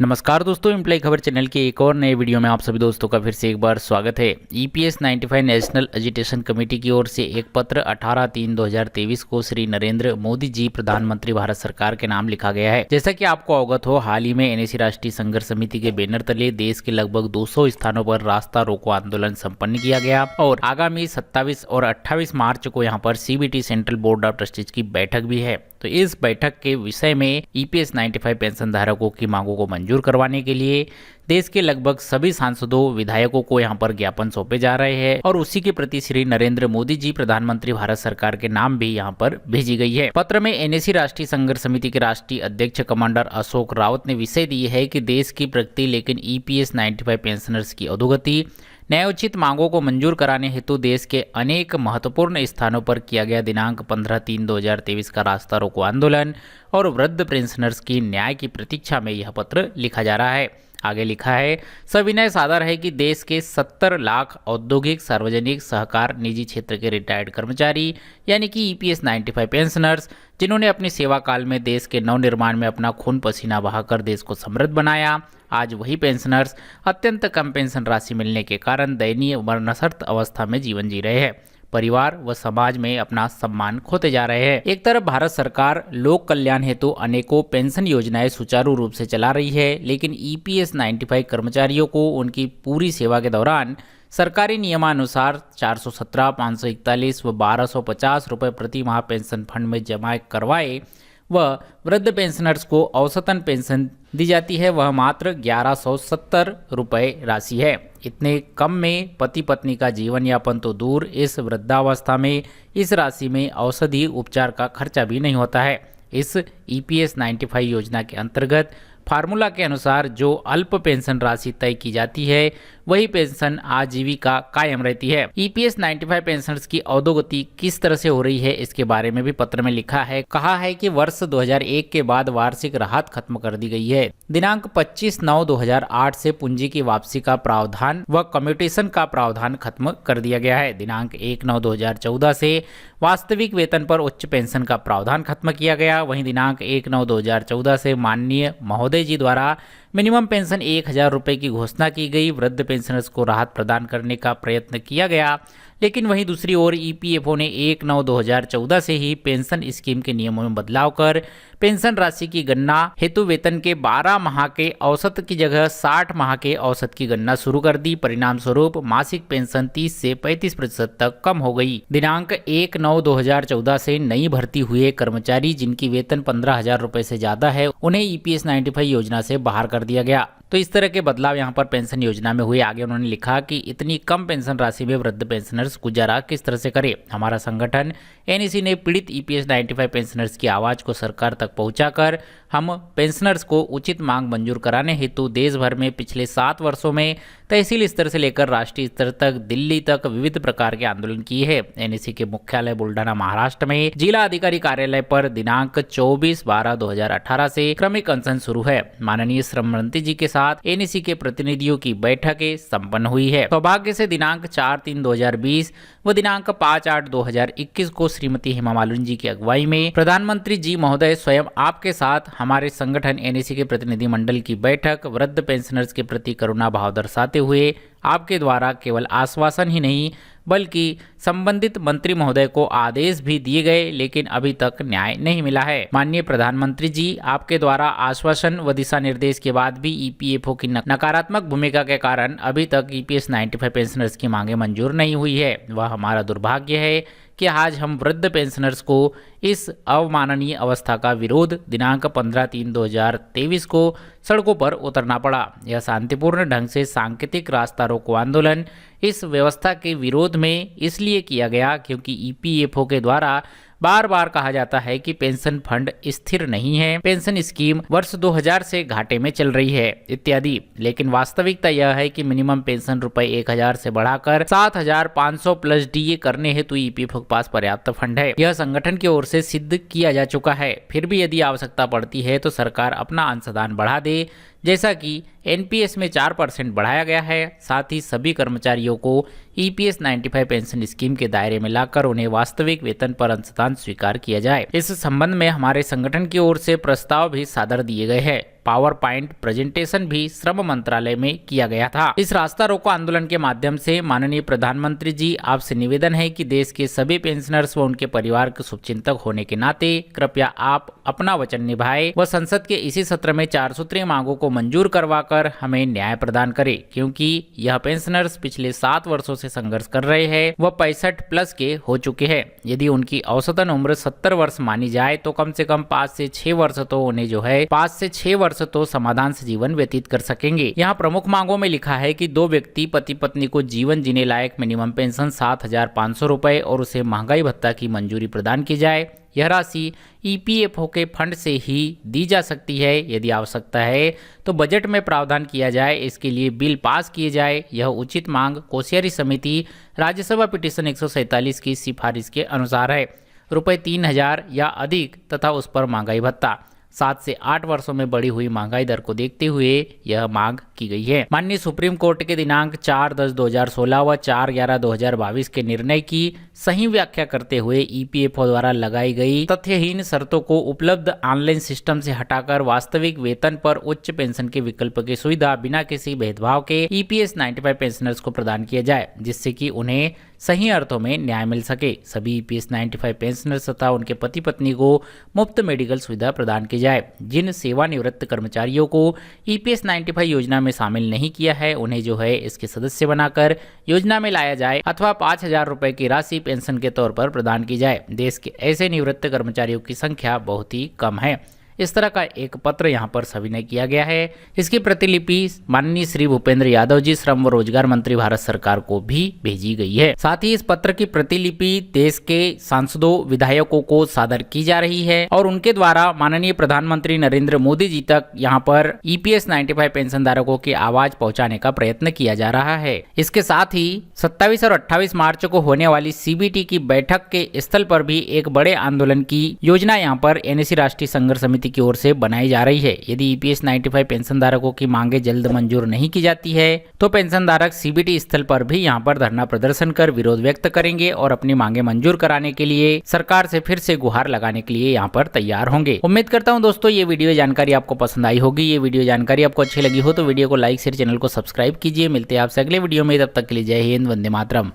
नमस्कार दोस्तों, एम्प्लॉय खबर चैनल के एक और नए वीडियो में आप सभी दोस्तों का फिर से एक बार स्वागत है। ईपीएस 95 नेशनल एजुटेशन कमेटी की ओर से एक पत्र 18/3/2023 को श्री नरेंद्र मोदी जी प्रधानमंत्री भारत सरकार के नाम लिखा गया है। जैसा कि आपको अवगत हो, हाल ही में एनएसी राष्ट्रीय संघर्ष समिति के बैनर तले देश के लगभग 200 स्थानों पर रास्ता रोको आंदोलन संपन्न किया गया और आगामी 27 और 28 मार्च को यहाँ पर CBT central board of trustees की बैठक भी है। तो इस बैठक के विषय में ईपीएस 95 पेंशन धारकों की मांगों को मंजूर करवाने के लिए देश के लगभग सभी सांसदों विधायकों को यहां पर ज्ञापन सौंपे जा रहे हैं और उसी के प्रति श्री नरेंद्र मोदी जी प्रधानमंत्री भारत सरकार के नाम भी यहां पर भेजी गई है। पत्र में एनएसी राष्ट्रीय संघर्ष समिति के राष्ट्रीय अध्यक्ष कमांडर अशोक रावत ने विषय दी है कि देश की प्रगति लेकिन ईपीएस 95 पेंशनर्स की अधोगति, न्यायोचित मांगों को मंजूर कराने हेतु देश के अनेक महत्वपूर्ण स्थानों पर किया गया दिनांक 15/3/2023 का रास्ता रोको आंदोलन और वृद्ध पेंशनर्स की न्याय की प्रतीक्षा में यह पत्र लिखा जा रहा है। आगे लिखा है, सविनय सादर है कि देश के 70 लाख औद्योगिक, सार्वजनिक, सहकार, निजी क्षेत्र के रिटायर्ड कर्मचारी यानी कि ईपीएस 95 पेंशनर्स जिन्होंने अपनी सेवा काल में देश के नवनिर्माण में अपना खून पसीना बहाकर देश को समृद्ध बनाया, आज वही पेंशनर्स अत्यंत कम पेंशन राशि मिलने के कारण दयनीय मरणशर्त अवस्था में जीवन जी रहे हैं, परिवार व समाज में अपना सम्मान खोते जा रहे हैं। एक तरफ भारत सरकार लोक कल्याण हेतु अनेकों पेंशन योजनाएं सुचारू रूप से चला रही है, लेकिन ईपीएस 95 कर्मचारियों को उनकी पूरी सेवा के दौरान सरकारी नियमानुसार 417, 541 व 1250 रुपये प्रति माह पेंशन फंड में जमा करवाए व वृद्ध पेंशनर्स को औसतन पेंशन दी जाती है वह मात्र 1170 रुपये राशि है। इतने कम में पति पत्नी का जीवन यापन तो दूर, इस वृद्धावस्था में इस राशि में औषधि उपचार का खर्चा भी नहीं होता है। इस ईपीएस 95 योजना के अंतर्गत फार्मूला के अनुसार जो अल्प पेंशन राशि तय की जाती है वही पेंशन आजीविका कायम रहती है। ईपीएस 95 पेंशनर्स की अधोगति किस तरह से हो रही है इसके बारे में भी पत्र में लिखा है। कहा है कि वर्ष 2001 के बाद वार्षिक राहत खत्म कर दी गई है। दिनांक 25/9/2008 से पूंजी की वापसी का प्रावधान व कम्यूटेशन का प्रावधान खत्म कर दिया गया है। दिनांक 1/9/2014 से वास्तविक वेतन पर उच्च पेंशन का प्रावधान खत्म किया गया। वहीं दिनांक 1/9/2014 से माननीय महोदय जी द्वारा मिनिमम पेंशन 1000 रुपये की घोषणा की गई। वृद्ध पेंशनर्स को राहत प्रदान करने का प्रयत्न किया गया, लेकिन वहीं दूसरी ओर ईपीएफओ ने 1/9/2014 से ही पेंशन स्कीम के नियमों में बदलाव कर पेंशन राशि की गणना हेतु वेतन के 12 माह के औसत की जगह 60 माह के औसत की गणना शुरू कर दी। परिणाम स्वरूप मासिक पेंशन 30 से 35% तक कम हो गई। दिनांक 1/9/2014 से नई भर्ती हुए कर्मचारी जिनकी वेतन 15,000 रुपए से ज्यादा है उन्हें ईपीएस 95 योजना से बाहर कर दिया गया। तो इस तरह के बदलाव यहाँ पर पेंशन योजना में हुए। आगे उन्होंने लिखा कि इतनी कम पेंशन राशि में वृद्ध पेंशनर्स गुजारा किस तरह से करे। हमारा संगठन एनईसी ने पीड़ित ईपीएस 95 पेंशनर्स की आवाज को सरकार तक पहुंचाकर हम पेंशनर्स को उचित मांग मंजूर कराने हेतु देश भर में पिछले 7 वर्षों में तहसील स्तर से लेकर राष्ट्रीय स्तर तक दिल्ली तक विविध प्रकार के आंदोलन किए हैं। एनईसी के मुख्यालय बुल्डाना महाराष्ट्र में जिला अधिकारी कार्यालय पर दिनांक 24/12/2018 से क्रमिक अनशन शुरू है। माननीय श्रम मंत्री जी के साथ एनईसी के प्रतिनिधियों की बैठकें संपन्न हुई है। सौभाग्य से दिनांक 4/3/2020 व दिनांक 5/8/2021 को श्रीमती हेमा मालिनी जी की अगुवाई में प्रधानमंत्री जी महोदय स्वयं आपके साथ हमारे संगठन एनईसी के प्रतिनिधि मंडल की बैठक वृद्ध पेंशनर्स के प्रति करुणा भाव दर्शाते हुए आपके द्वारा केवल आश्वासन ही नहीं बल्कि संबंधित मंत्री महोदय को आदेश भी दिए गए, लेकिन अभी तक न्याय नहीं मिला है। माननीय प्रधानमंत्री जी, आपके द्वारा आश्वासन व दिशा निर्देश के बाद भी ईपीएफओ की नकारात्मक भूमिका के कारण अभी तक ईपीएस 95 पेंशनर्स की मांगे मंजूर नहीं हुई है। वह हमारा दुर्भाग्य है कि आज हम वृद्ध पेंशनर्स को इस अवमाननीय अवस्था का विरोध दिनांक 15/3/2023 को सड़कों पर उतरना पड़ा। यह शांतिपूर्ण ढंग से सांकेतिक रास्ता रोको आंदोलन इस व्यवस्था के विरोध में इसलिए किया गया क्योंकि ईपीएफओ के द्वारा बार बार कहा जाता है कि पेंशन फंड स्थिर नहीं है, पेंशन स्कीम वर्ष 2000 से घाटे में चल रही है इत्यादि। लेकिन वास्तविकता यह है कि मिनिमम पेंशन रुपए 1000 से बढ़ाकर 7500 प्लस डीए करने हेतु ईपीएफओ के पास पर्याप्त फंड है। यह संगठन की ओर से सिद्ध किया जा चुका है। फिर भी यदि आवश्यकता पड़ती है तो सरकार अपना अंशदान बढ़ा दे, जैसा कि एनपीएस में 4% बढ़ाया गया है। साथ ही सभी कर्मचारियों को ईपीएस 95 पेंशन स्कीम के दायरे में लाकर उन्हें वास्तविक वेतन पर अंशदान स्वीकार किया जाए। इस संबंध में हमारे संगठन की ओर से प्रस्ताव भी सादर दिए गए हैं। पावर पॉइंट प्रेजेंटेशन भी श्रम मंत्रालय में किया गया था। इस रास्ता रोको आंदोलन के माध्यम से माननीय प्रधानमंत्री जी, आपसे निवेदन है कि देश के सभी पेंशनर्स व उनके परिवार के शुभचिंतक होने के नाते कृपया आप अपना वचन निभाएं व संसद के इसी सत्र में 4 सूत्रीय मांगों को मंजूर करवाकर हमें न्याय प्रदान करें, क्योंकि यह पेंशनर्स पिछले 7 वर्षों से संघर्ष कर रहे हैं व 65 प्लस के हो चुके हैं। यदि उनकी औसतन उम्र 70 वर्ष मानी जाए तो कम से कम 5 से 6 वर्ष तो उन्हें 5 से 6 वर्ष तो समाधान से जीवन व्यतीत कर सकेंगे। यहाँ प्रमुख मांगों में लिखा है कि 2 व्यक्ति पति पत्नी को जीवन जीने लायक मिनिमम पेंशन 7,500 रुपए और उसे महंगाई भत्ता की मंजूरी प्रदान की जाए। यह राशि EPFO के फंड से ही दी जा सकती है। यदि आवश्यकता है तो बजट में प्रावधान किया जाए, इसके लिए बिल पास किए जाए। यह उचित मांग कोश्यारी समिति राज्यसभा पिटीशन 147 की सिफारिश के अनुसार है। रुपये 3,000 या अधिक तथा उस पर महंगाई भत्ता। 7 से 8 वर्षों में बढ़ी हुई महंगाई दर को देखते हुए यह मांग की गई है। माननीय सुप्रीम कोर्ट के दिनांक 4/10/2016 व 4/11/2022 के निर्णय की सही व्याख्या करते हुए EPFO द्वारा लगाई गई तथ्यहीन शर्तों को उपलब्ध ऑनलाइन सिस्टम से हटाकर वास्तविक वेतन पर उच्च पेंशन के विकल्प की सुविधा बिना किसी भेदभाव के EPS 95 पेंशनर्स को प्रदान किया जाए, जिससे कि उन्हें सही अर्थों में न्याय मिल सके। सभी EPS 95 पेंशनर्स तथा उनके पति पत्नी को मुफ्त मेडिकल सुविधा प्रदान की जाए। जिन सेवानिवृत्त कर्मचारियों को EPS 95 योजना में शामिल नहीं किया है, उन्हें इसके सदस्य बनाकर योजना में लाया जाए अथवा 5,000 रुपए की राशि पेंशन के तौर पर प्रदान की जाए। देश के ऐसे निवृत्त कर्मचारियों की संख्या बहुत ही कम है। इस तरह का एक पत्र यहाँ पर सविनय किया गया है। इसकी प्रतिलिपि माननीय श्री भूपेंद्र यादव जी, श्रम व रोजगार मंत्री, भारत सरकार को भी भेजी गई है। साथ ही इस पत्र की प्रतिलिपि देश के सांसदों, विधायकों को सादर की जा रही है और उनके द्वारा माननीय प्रधानमंत्री नरेंद्र मोदी जी तक यहाँ पर EPS 95 पेंशन धारकों की आवाज पहुँचाने का प्रयत्न किया जा रहा है। इसके साथ ही 27 और 28 मार्च को होने वाली CBT की बैठक के स्थल पर भी एक बड़े आंदोलन की योजना यहाँ पर NSE राष्ट्रीय संघर्ष समिति की ओर से बनाई जा रही है। यदि EPS 95 पेंशन धारकों की मांगे जल्द मंजूर नहीं की जाती है तो पेंशन धारक CBT स्थल पर भी यहां पर धरना प्रदर्शन कर विरोध व्यक्त करेंगे और अपनी मांगे मंजूर कराने के लिए सरकार से फिर से गुहार लगाने के लिए यहां पर तैयार होंगे। उम्मीद करता हूं दोस्तों ये वीडियो जानकारी आपको पसंद आई होगी। ये वीडियो जानकारी आपको अच्छी लगी हो तो वीडियो को लाइक शेयर, चैनल को सब्सक्राइब कीजिए। मिलते हैं आपसे अगले वीडियो में, तब तक के लिए जय हिंद, वंदे मातरम।